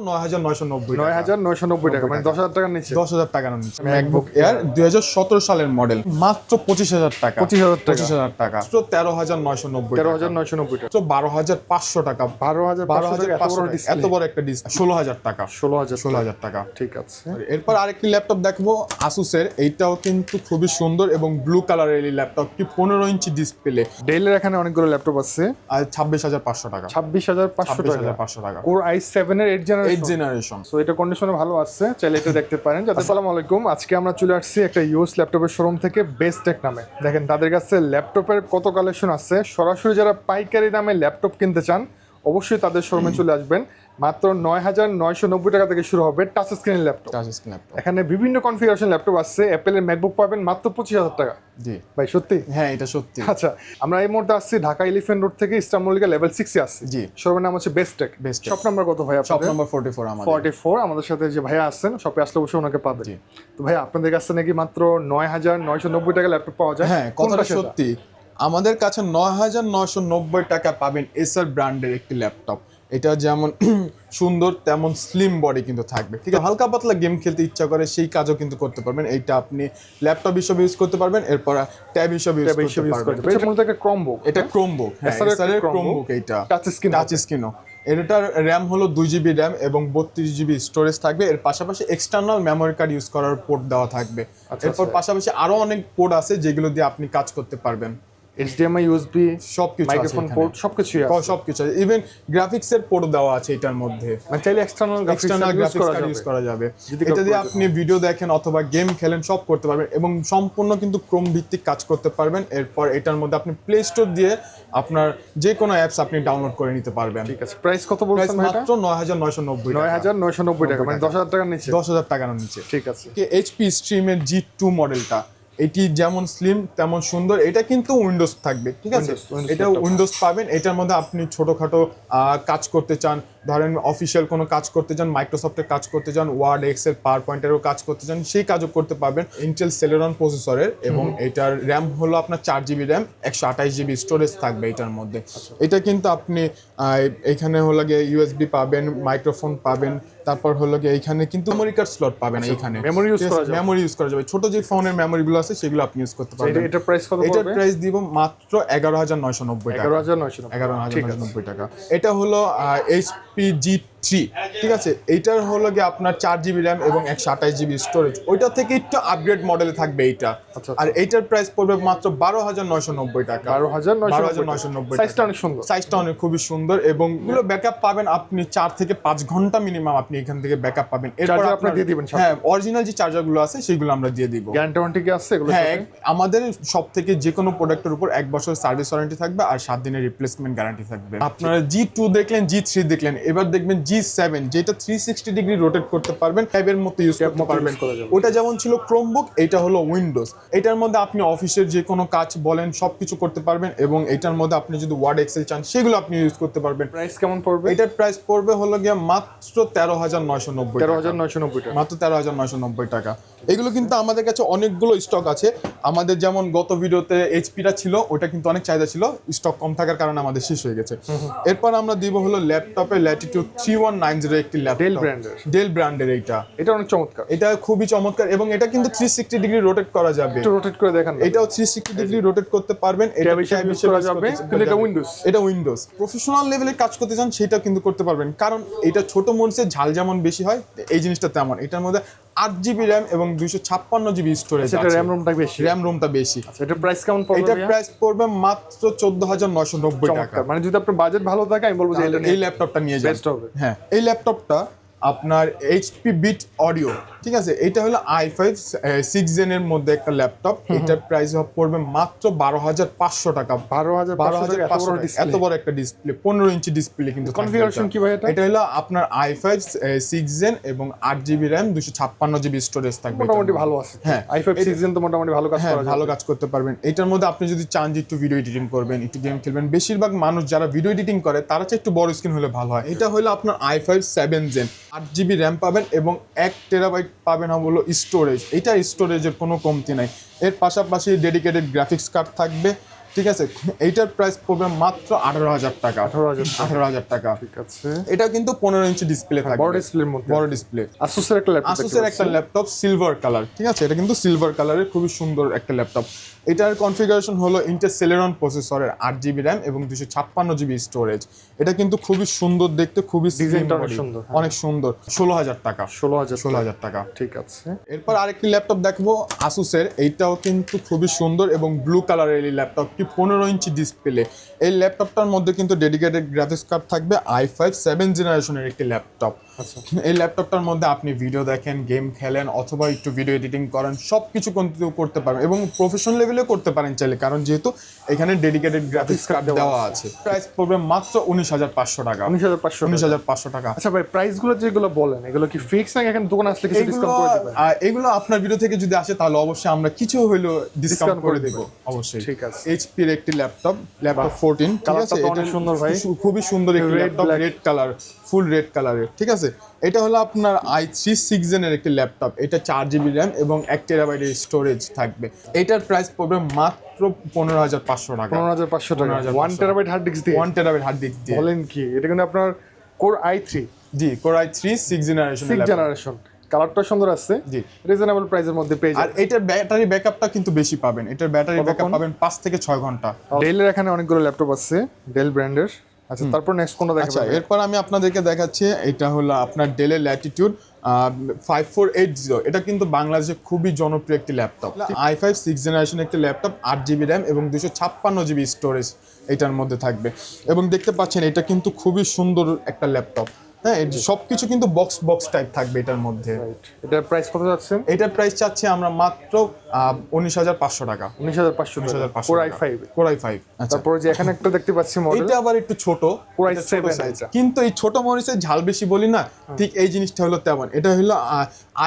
9,990 9,990 টাকা, মানে 10,000 টাকার নিচে। 10,000 টাকার নিচে ম্যাকবুক এয়ার 2017 সালের মডেল, মাত্র 25,000 টাকা। 25,000 টাকা। 13,990 13,990 টাকা। 12,500 টাকা। 12,500 এত বড় একটা ডিসপ্লে। 16,000 টাকা। 16,000 টাকা। ঠিক আছে। এরপর আরেকটি ল্যাপটপ দেখবো আসুসের। এইটাও কিন্তু খুবই সুন্দর এবং ব্লু কালারের এই ল্যাপটপটি 15 ইঞ্চি ডিসপ্লে। ডেলের এখানে অনেকগুলো ল্যাপটপ আছে। আর 26,500 টাকা। 26,500 টাকা। কোর i7 এর 8 জেনারেশন। সো এটা কন্ডিশনে ভালো আছে, চাইলে এটা দেখতে পারেন। আসসালামু আলাইকুম, আজকে আমরা চলে আসছি একটা ইউএস ল্যাপটপের শোরুম থেকে, বেস্ট টেক নামে। দেখেন তাদের কাছে ল্যাপটপের কত কালেকশন আছে। সরাসরি যারা পাইকারি দামে ল্যাপটপ কিনতে চান অবশ্যই তাদের শোরুমে চলে আসবেন। মাত্র 9,990 টাকা থেকে শুরু হবে টাচ স্ক্রিনের ল্যাপটপ। এখানে বিভিন্ন কনফিগারেশন ল্যাপটপ আছে। অ্যাপেলের ম্যাকবুক পাবেন মাত্র 25,000 টাকা। জি ভাই সত্যি? হ্যাঁ, এটা সত্যি। আচ্ছা, আমরা এই মুহূর্তে আসছি ঢাকা এলিফ্যান্ট রোড থেকে ইস্টার্ন মল্লিকা লেভেল 6 এ আসছি। জি। শোরুমের নাম হচ্ছে বেস্ট টেক। শপ নাম্বার কত ভাই আপনাদের? শপ নাম্বার 44 আমাদের। 44। আমাদের সাথে যে ভাইয়া আসছেন, শপে আসলে অবশ্যই ওনাকে পাবেন। তো ভাই আপনাদের কাছে নাকি মাত্র 9,990 টাকা ল্যাপটপ পাওয়া যায়? হ্যাঁ, কথাটা সত্যি। আমাদের কাছে 9,990 টাকা পাবেন এসার ব্র্যান্ডের একটি ল্যাপটপ। এটা যেমন সুন্দর তেমন স্লিম বডি কিন্তু থাকবে, ঠিক আছে। হালকা পাতলা গেম খেলতে ইচ্ছা করে সেই কাজও কিন্তু করতে পারবেন। এইটা আপনি ল্যাপটপ হিসেবে ইউজ করতে পারবেন, এরপর ট্যাব হিসেবে ইউজ করতে পারবেন। এটা মূলত একটা ক্রোমবুক। এটা ক্রোমবুক, হ্যাঁ, এসারের ক্রোমবুক। এইটা টাচ স্ক্রিনও। এটার র্যাম হলো 2GB র্যাম এবং 32GB স্টোরেজ থাকবে। এর পাশাপাশি এক্সটার্নাল মেমোরি কার্ড ইউজ করার পোর্ট দেওয়া থাকবে। এরপর পাশাপাশি আরো অনেক পোর্ট আছে যেগুলো দিয়ে আপনি কাজ করতে পারবেন। HDMI, USB, সবকিছু, মাইক্রোফোন পোর্ট, সবকিছু আছে। ইভেন গ্রাফিক্সের পোর্ট দেওয়া আছে এটার মধ্যে। মানে চাইলে এক্সটার্নাল গ্রাফিক্স কার্ড ইউজ করা যাবে। এটা দিয়ে আপনি ভিডিও দেখেন অথবা গেম খেলেন, সব করতে পারবেন এবং সম্পূর্ণ কিন্তু ক্রোম ভিত্তিক কাজ করতে পারবেন। এরপর এটার মধ্যে আপনি প্লে স্টোর দিয়ে আপনার যে কোনো অ্যাপস আপনি ডাউনলোড করে নিতে পারবেন। ঠিক আছে। প্রাইস কত বলছেন ভাই? মাত্র 9,990 টাকা। 9,990 টাকা, মানে 10,000 টাকার নিচে। 10,000 টাকার নিচে। ঠিক আছে। HP স্ট্রিমের G2 মডেলটা, এটি যেমন স্লিম তেমন সুন্দর। এটা কিন্তু উইন্ডোজ থাকবে, ঠিক আছে। এটা উইন্ডোজ পাবেন। এটার মধ্যে আপনি ছোটখাটো কাজ করতে চান, ধরেন অফিসিয়াল কোনো কাজ করতে চান, মাইক্রোসফটের কাজ করতে চান, ওয়ার্ড, এক্সেল, পাওয়ার পয়েন্টেরও কাজ করতে চান, সেই কাজও করতে পারবেন। ইন্টেল সেলেরন প্রসেসরের এবং এটার র্যাম হলো আপনার 4GB র্যাম, 128GB স্টোরেজ থাকবে এটার মধ্যে। এটা কিন্তু আপনি এখানে হলো গিয়ে USB পাবেন, মাইক্রোফোন পাবেন, তারপর হলো গিয়ে এইখানে কিন্তু মেমোরি কার্ড স্লট পাবেন। এইখানে মেমোরি ইউজ করা যাবে। ছোট যে ফোনের মেমোরিগুলো আছে সেগুলো আপনি ইউজ করতে পারবেন। এটার প্রাইস কত? এটার প্রাইস দিব মাত্র 11,990 টাকা। 11,990 টাকা। এটা হলো HP G3, ঠিক আছে। এইটার হলো গিয়ে আপনার 4GB র্যাম এবং 128GB স্টোরেজ। ওইটা থেকে একটু আপগ্রেড মডেলে থাকবে এইটা। আর এইটার প্রাইস পড়বে মাত্র 12,990 টাকা। 12,990। সাইজটা অনেক সুন্দর। সাইজটা অনেক খুবই সুন্দর এবং এগুলো ব্যাকআপ পাবেন আপনি 4 থেকে 5 ঘন্টা মিনিমাম আপনি এখান থেকে ব্যাকআপ পাবেন। এরপর আপনি দিয়ে দিবেন। হ্যাঁ, অরিজিনাল যে চার্জারগুলো আছে সেগুলো আমরা দিয়ে দিব। গ্যারান্টি ওয়ারেন্টি কি আছে এগুলো? হ্যাঁ, আমাদের সব থেকে যে কোনো প্রোডাক্টের উপর 1 বছর সার্ভিস ওয়ারেন্টি থাকবে আর 7 দিনের রিপ্লেসমেন্ট গ্যারান্টি থাকবে। আপনারা G2 দেখলেন, G3 দেখলেন, এবার দেখবেন G7, যেটা 360 ডিগ্রি রোটেট করতে পারবেন, ট্যাবের মতো ইউজ করতে পারবেন। ওটা যেমন ছিল ক্রোমবুক, এটা হলো উইন্ডোজ। এটার মধ্যে আপনি অফিসের যে কোনো কাজ বলেন সবকিছু করতে পারবেন এবং এটার মধ্যে আপনি যদি ওয়ার্ড, এক্সেল চান সেগুলো আপনি ইউজ করতে পারবেন। প্রাইস কেমন পড়বে? এটার প্রাইস পড়বে হলো গিয়ে মাত্র 13,990 টাকা। 13,990 টাকা, মাত্র 13,990 টাকা। এগুলো কিন্তু আমাদের কাছে অনেকগুলো স্টক আছে। আমাদের যেমন গত ভিডিওতে এইচপিটা ছিল, ওটা কিন্তু অনেক চাহিদা ছিল, স্টক কম থাকার কারণে আমাদের শেষ হয়ে গেছে। এরপর আমরা দিব হলো ল্যাপটপে ল্যাটিটিউড 3190 একটি ল্যাপটপ, ডেল ব্র্যান্ডের। এটা অনেক চমৎকার। এটা খুবই চমৎকার এবং এটা কিন্তু 360 ডিগ্রি রোটেট করা যাবে। একটু রোটেট করে দেখেন। এটাও 360 ডিগ্রি রোটেট করতে পারবেন। এটা ইউজ করা যাবে, কিন্তু এটা উইন্ডোজ। এটা উইন্ডোজ। প্রফেশনাল লেভেলে কাজ করতে চান সেটা কিন্তু করতে পারবেন, কারণ এটা ছোট মরিচের ঝাল যেমন বেশি হয়, এই জিনিসটা তেমন। এটার মধ্যে 8GB র্যাম এবং 256GB স্টোরেজ আছে। র্যাম রুমটা বেশি। এটা প্রাইস কেমন পড়বে? এটা প্রাইস পড়বে মাত্র 14,990 টাকা। মানে যদি আপনার বাজেট ভালো থাকে আমি বলবো যে এই ল্যাপটপটা নিয়ে যান। হ্যাঁ, এই ল্যাপটপটা আপনার HP বিট অডিও, ঠিক আছে। এটা হলো i5 6 জেনের মধ্যে একটা ল্যাপটপ। এটার প্রাইস পড়বে মাত্র 12,500 টাকা। 12,500 এত বড় একটা ডিসপ্লে, 15 ইঞ্চি ডিসপ্লে কিন্তু। কনফিগারেশন কি ভাই এটা? এটা হলো আপনার i5 6 জেন এবং 8GB র্যাম, 256GB স্টোরেজ থাকবে। মোটামুটি ভালো আছে। হ্যাঁ, i5 6 জেন তো মোটামুটি ভালো কাজ করা যাবে। ভালো কাজ করতে পারবেন। এটার মধ্যে আপনি যদি চান যে একটু ভিডিও এডিটিং করবেন, একটু গেম খেলবেন, বেশিরভাগ মানুষ যারা ভিডিও এডিটিং করে তারা চাই একটু বড় স্ক্রিন হলে ভালো হয়। এটা হলো আপনার i5 7 জেন, 8GB র্যাম পাবেন এবং 1TB পাবেন হলো স্টোরেজ। এটা স্টোরেজের কোনো কমতি নাই। এর পাশাপাশি ডেডিকেটেড গ্রাফিক্স কার্ড থাকবে ঠিক আছে, এইটার প্রাইস পড়বে মাত্র 18,000 টাকা। 18,000 টাকা। ঠিক আছে। এটা কিন্তু 15 ইঞ্চি ডিসপ্লে থাকবে, বড় ডিসপ্লের মধ্যে, বড় ডিসপ্লে। আসুসের একটা ল্যাপটপ, আসুসের একটা ল্যাপটপ সিলভার কালার, ঠিক আছে, এটা কিন্তু সিলভার কালারের খুবই সুন্দর একটা ল্যাপটপ। এটার কনফিগারেশন হলো ইন্টেল সেলেরন প্রসেসরের 8GB র্যাম এবং 256GB স্টোরেজ। এটা কিন্তু খুবই সুন্দর দেখতে, খুবই ডিজাইনটা অনেক সুন্দর, অনেক সুন্দর। 16,000 টাকা। 16,000 টাকা। ঠিক আছে। এরপর আরেকটি ল্যাপটপ দেখবো আসুসের, এইটাও কিন্তু খুবই সুন্দর এবং ব্লু কালারের এই ল্যাপটপটি 15 ইঞ্চি ডিসপ্লে। এই ল্যাপটপটার মধ্যে কিন্তু ডেডিকেটেড গ্রাফিক্স কার্ড থাকবে, i5 7 জেনারেশনের একটি ল্যাপটপ। এই ল্যাপটপটার মধ্যে আপনি ভিডিও দেখেন, গেম খেলেন অথবা একটু ভিডিও এডিটিং করেন, সব কিছু কিন্তু করতে পারবেন এবং প্রফেশনাল লেভেলেও করতে পারেন চাইলে, কারণ যেহেতু এখানে ডেডিকেটেড গ্রাফিক্স কার্ড দেওয়া আছে। প্রাইস পড়বে মাত্র 19,500 টাকা। 19,500 টাকা। আচ্ছা ভাই, প্রাইসগুলো যেগুলো বলেন এগুলো কি ফিক্স না এখানে দোকানে আসলে কিছু ডিসকাউন্ট করে দিবেন? এগুলো আপনার ভিডিও থেকে যদি আসে তাহলে অবশ্যই আমরা কিছু হইলো ডিসকাউন্ট করে দেব অবশ্যই। ঠিক আছে। এইচপি এর একটি ল্যাপটপ 14, ঠিক আছে, কালারটা অনেক সুন্দর ভাই, খুবই সুন্দর একটি ল্যাপটপ, রেড কালার, ফুল রেড কালারের, ঠিক আছে। এটা হলো আপনার i3 6 জেনের একটি ল্যাপটপ। এটা 4GB র্যাম এবং 1TB এর স্টোরেজ থাকবে। এটার প্রাইস পড়বে মাত্র 15,500 টাকা। 15,500 টাকা। 1TB হার্ড ডিস্ক দিয়ে? 1TB হার্ড ডিস্ক দিয়ে। বলেন কি, এটা কিন্তু আপনার কোর i3? জি, কোর i3 6 জেনারেশন। কালারটা সুন্দর আছে, জি, রিজনেবল প্রাইসের মধ্যে পেয়ে যাবেন। আর এটার ব্যাটারি ব্যাকআপটা কিন্তু বেশি পাবেন। এটার ব্যাটারি ব্যাকআপ পাবেন 5 থেকে 6 ঘন্টা। ডেলের এখানে অনেকগুলো ল্যাপটপ আছে, ডেল ব্র্যান্ডের। আচ্ছা, তারপর নেক্সট কোনটা দেখাবেন? আচ্ছা, এরপর আমি আপনাদেরকে দেখাচ্ছি, এটা হলো আপনার ডেলের ল্যাটিটিউড 5480। এটা কিন্তু বাংলাদেশে খুবই জনপ্রিয় একটি ল্যাপটপ। i5 6 জেনারেশন একটি ল্যাপটপ, 8GB র্যাম এবং 256GB স্টোরেজ এটার মধ্যে থাকবে। এবং দেখতে পাচ্ছেন এটা কিন্তু খুবই সুন্দর একটা ল্যাপটপ। হ্যাঁ, সবকিছু কিন্তু বক্স টাইপ থাকবে এটার মধ্যে। এটার প্রাইস কত যাচ্ছে? এটার প্রাইস চাচ্ছি আমরা মাত্র 19,500 টাকা। 19,500 টাকা। Core i5। Core i5। আচ্ছা, তারপর যে এখানে একটা দেখতে পাচ্ছি মডেল, এটা আবার একটু ছোট, কোর এটা i7 ছোট size। কিন্তু এই ছোট মরিচের ঝাল বেশি বলি না, ঠিক এই জিনিসটা হলো তেমন। এটা হলো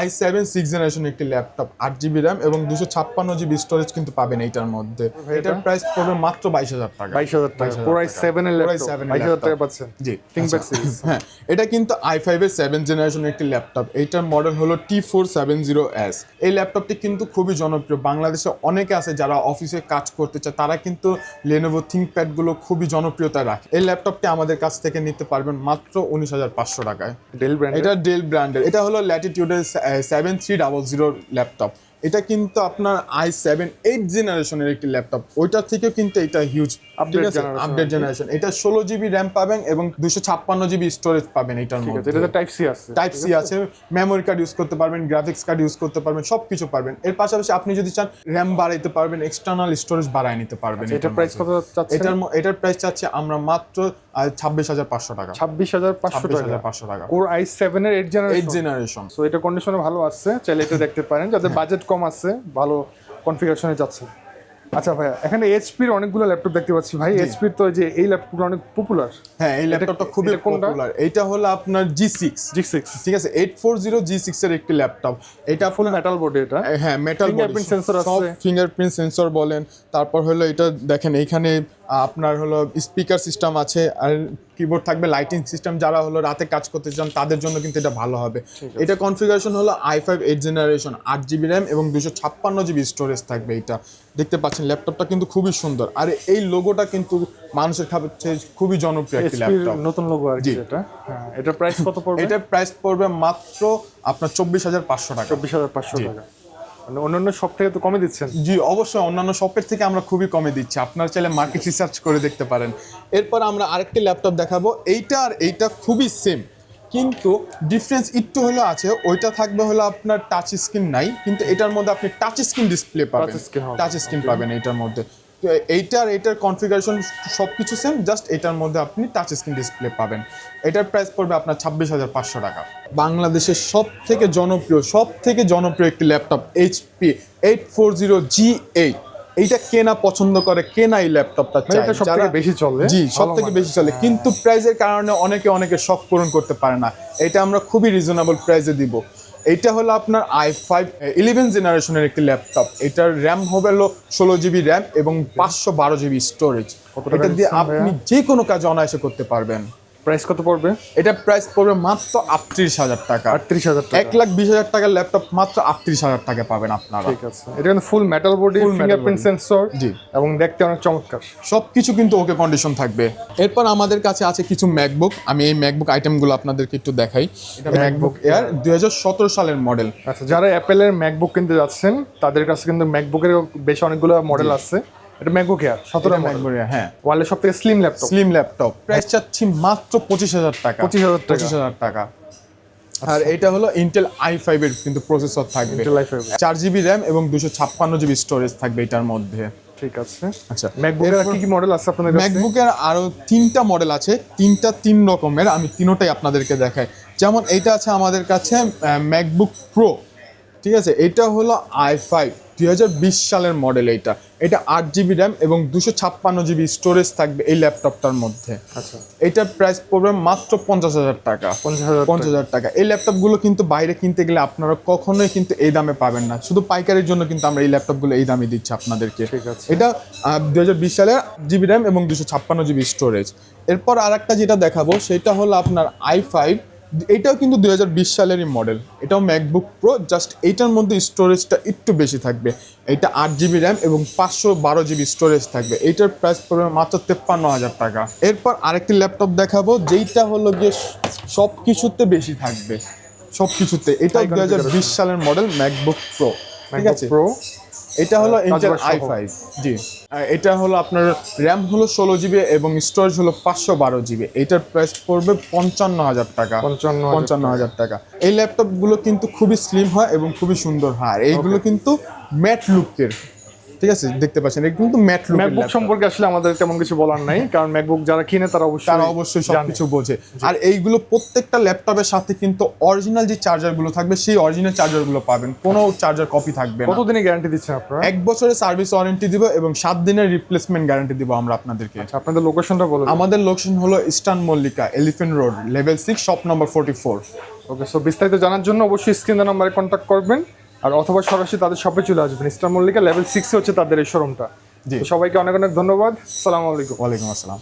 i7 6 জেনারেশন একটি ল্যাপটপ, 8GB র্যাম এবং 256GB স্টোরেজ কিন্তু পাবেন এইটার মধ্যে। এটার প্রাইস পড়বে মাত্র 22,000 টাকা। 22,000 টাকা। কোর i7 এর ল্যাপটপ 22,000 টাকা পাচ্ছেন। জি, থিংকপ্যাড সিরিজ। হ্যাঁ, এটা কিন্তু i5 এর 7 জেনারেশনের একটি ল্যাপটপ। এইটার মডেল হলো T470S। এই ল্যাপটপটি কিন্তু খুবই জনপ্রিয়। বাংলাদেশে অনেকে আছে যারা অফিসে কাজ করতে চায়, তারা কিন্তু Lenovo ThinkPad গুলো খুবই জনপ্রিয়তা রাখে। এই ল্যাপটপটি আমাদের কাছ থেকে নিতে পারবেন মাত্র 19,500 টাকায়। Del brand. এটা ডেল ব্র্যান্ডের। এটা হলো ল্যাটিটিউডের 7300 ল্যাপটপ। এটা কিন্তু আপনার i7 8 জেনারেশনের একটি ল্যাপটপ। ওইটার থেকেও কিন্তু এটা হিউজ আপডেট জেনারেশন। এটা 16GB র্যাম পাবেন এবং 256GB স্টোরেজ পাবেন এটার মধ্যে। এটাতে টাইপ সি আছে, মেমোরি কার্ড ইউজ করতে পারবেন, গ্রাফিক্স কার্ড ইউজ করতে পারবেন, সবকিছু পারবেন। এর পাশাপাশি আপনি যদি চান র্যাম বাড়াইতে পারবেন, এক্সটার্নাল স্টোরেজ বাড়ায় নিতে পারবেন। এটার প্রাইস কত চাচ্ছেন? এটার প্রাইস চাচ্ছি আমরা মাত্র 26,500 টাকা। 26,500 টাকা। কোর i7 এর 8 জেনারেশন। সো এটা কন্ডিশনে ভালো আছে, চাইলে এটা দেখতে পারেন যাদের বাজেট কম আছে, ভালো কনফিগারেশনে যাচ্ছে। আচ্ছা ভাইয়া, এখানে এইচপির অনেকগুলো ল্যাপটপ দেখতে পাচ্ছি ভাই। এইচপির তো যে এই ল্যাপটপগুলো অনেক পপুলার। হ্যাঁ, এই ল্যাপটপটা খুবই পপুলার। এটা হলো আপনার G6, ঠিক আছে, 840 G6 এর একটি ল্যাপটপ। এটা ফুল মেটাল বোর্ড। এটা হ্যাঁ, মেটাল ফিঙ্গারপ্রিন্ট সেন্সর আছে, ফিঙ্গারপ্রিন্ট সেন্সর বলেন। তারপর হলো এটা দেখেন এইখানে আপনার হলো স্পিকার সিস্টেম আছে, আর কিবোর্ড থাকবে, লাইটিং সিস্টেম। যারা হলো রাতে কাজ করতে চান তাদের জন্য কিন্তু এটা ভালো হবে। এটা কনফিগারেশন হলো i5 8 জেনারেশন, 8GB র্যাম এবং 256GB স্টোরেজ থাকবে। এটা দেখতে পাচ্ছেন ল্যাপটপটা কিন্তু খুবই সুন্দর। আর এই লোগোটা কিন্তু মানুষের কাছে খুবই জনপ্রিয় একটি ল্যাপটপ, নতুন লোগো আর কি এটা। হ্যাঁ, এটার প্রাইস কত পড়বে? এটার প্রাইস পড়বে মাত্র আপনার 24,500 টাকা। 24,500 টাকা। মানে অন্যান্য শপ থেকে তো কমে দিচ্ছেন? জি অবশ্যই, অন্যান্য শপের থেকে আমরা খুবই কমে দিচ্ছি। আপনারা চাইলে মার্কেট রিসার্চ করে দেখতে পারেন। এরপর আমরা আরেকটি ল্যাপটপ দেখাবো। এইটা আর এইটা খুবই সেম, কিন্তু ডিফারেন্স একটু হলো আছে। ওইটা থাকবে হলো আপনার টাচ স্ক্রিন নাই, কিন্তু এটার মধ্যে আপনি টাচ স্ক্রিন ডিসপ্লে পাবেন, টাচ স্ক্রিন পাবেন এইটার মধ্যে। তো এইটার কনফিগারেশন সবকিছু সেম, জাস্ট এটার মধ্যে আপনি টাচ স্ক্রিন ডিসপ্লে পাবেন। এটার প্রাইস পড়বে আপনার 26,500 টাকা। বাংলাদেশের সব থেকে জনপ্রিয় একটি ল্যাপটপ HP 840G8। এইটা কেনা পছন্দ করে, কেনা এই ল্যাপটপটা চায়, এটা সবথেকে বেশি চলে। জি, সবথেকে বেশি চলে, কিন্তু প্রাইসের কারণে অনেকে শখ পূরণ করতে পারে না। এটা আমরা খুবই রিজনেবল প্রাইসে দিব। এইটা হলো আপনার i5 11 জেনারেশনের একটি ল্যাপটপ। এটার র্যাম হবে হলো 16GB র্যাম এবং 512GB স্টোরেজ। এটা দিয়ে আপনি যে কোনো কাজ অনায়াসে করতে পারবেন। প্রাইস কত পড়বে? এটা প্রাইস পড়বে মাত্র 38,000 টাকা। 38,000 টাকা। 1,20,000 টাকার ল্যাপটপ মাত্র 38,000 টাকা পাবেন আপনারা। ঠিক আছে, এটা কিন্তু full metal body, Full metal fingerprint body। Sensor, জি। এবং দেখতে অনেক চমৎকার। সবকিছু কিন্তু ওকে কন্ডিশন থাকবে। এরপর আমাদের কাছে আছে কিছু ম্যাকবুক। আমি এই ম্যাকবুক আইটেমগুলো আপনাদেরকে একটু দেখাই। এটা ম্যাকবুক এয়ার 2017 সালের মডেল। আচ্ছা, যারা অ্যাপেলের ম্যাকবুক কিনতে যাচ্ছেন তাদের কাছে কিন্তু ম্যাকবুকের বেশ অনেকগুলো মডেল আছে। এটা MacBook air 17 model, MacBook air, হ্যাঁ, ওয়ার্ল্ডের সবথেকে slim laptop. Slim laptop. Price চাচ্ছি মাত্র 25,000 টাকা। 25,000 টাকা। আর এটা হলো ইন্টেল i5 এর কিন্তু প্রসেসর থাকবে। Intel i5 4GB র্যাম এবং 256GB স্টোরেজ থাকবে এটার মধ্যে। ঠিক আছে। আচ্ছা, ম্যাকবুকের কি কি মডেল আছে আপনাদের কাছে? ম্যাকবুকের আরো 3টা মডেল আছে, 3 রকমের। আমি তিনোটাই আপনাদেরকে দেখাই। যেমন এটা আছে আমাদের কাছে ম্যাকবুক প্রো, ঠিক আছে। এটা হলো i5 2020 সালের মডেল। এটা 8GB র্যাম এবং 256GB স্টোরেজ থাকবে এই ল্যাপটপটার মধ্যে। আচ্ছা, এটার প্রাইস পড়বে মাত্র 50,000 টাকা। 50,000 টাকা। এই ল্যাপটপগুলো কিন্তু বাইরে কিনতে গেলে আপনারা কখনোই কিন্তু এই দামে পাবেন না। শুধু পাইকারির জন্য কিন্তু আমরা এই ল্যাপটপগুলো এই দামে দিচ্ছি আপনাদেরকে। ঠিক আছে। এটা 2020 সালের জিবি র্যাম এবং 256GB স্টোরেজ। এরপর আরেকটা যেটা দেখাবো সেটা হলো আপনার i5। এটাও কিন্তু 2020 সালেরই মডেল। এটাও ম্যাকবুক প্রো, জাস্ট এইটার মধ্যে স্টোরেজটা একটু বেশি থাকবে। এটা 8GB র্যাম এবং 512GB স্টোরেজ থাকবে। এইটার প্রাইস পড়বে মাত্র 53,000 টাকা। এরপর আরেকটি ল্যাপটপ দেখাবো যেইটা হলো গিয়ে সব কিছুতে বেশি থাকবে, সব কিছুতে। এটাও 2020 সালের মডেল ম্যাকবুক প্রো, ঠিক আছে। প্রো, এটা হলো ইন্টেল কাজবাজ সহ। i5। জি, এটা হলো আপনার র্যাম হলো 16GB এবং স্টোরেজ হলো 512GB। এটার প্রাইস পড়বে 55,000 টাকা। 55,000 টাকা। এই ল্যাপটপগুলো কিন্তু খুবই স্লিম হয় এবং খুবই সুন্দর হয়। আর এইগুলো কিন্তু ম্যাট লুকের, ঠিক আছে, দেখতে পাচ্ছেন এটা কিন্তু ম্যাট লুকের। ম্যাকবুক সম্পর্কে আসলে আমাদের তেমন কিছু বলার নাই, কারণ ম্যাকবুক যারা কিনে তারা অবশ্যই সবকিছু বোঝে। আর এইগুলো প্রত্যেকটা ল্যাপটপের সাথে কিন্তু অরিজিনাল যে চার্জারগুলো থাকবে সেই অরিজিনাল চার্জারগুলো পাবেন, কোনো চার্জার কপি থাকবে না। কতদিনের গ্যারান্টি দিচ্ছেন আপনারা? 1 বছরের সার্ভিস ওয়ারেন্টি দিব এবং 7 দিনের রিপ্লেসমেন্ট গ্যারান্টি দিব আমরা আপনাদেরকে। আপনাদের লোকেশনটা বলুন। আমাদের লোকেশন হলো eastern Mallika, elephant road, level 6, shop number 44। ওকে, সো বিস্তারিত জানার জন্য অবশ্যই স্ক্রিনের নাম্বারে কন্ট্যাক্ট করবেন, আর অথবা সরাসরি তাদের শপে চলে আসবেন। ইস্টার্ন মল্লিকা লেভেল 6 হচ্ছে তাদের এই শোরুমটা। জি। তো সবাইকে অনেক অনেক ধন্যবাদ। আসসালামু আলাইকুম। ওয়ালাইকুম আসসালাম।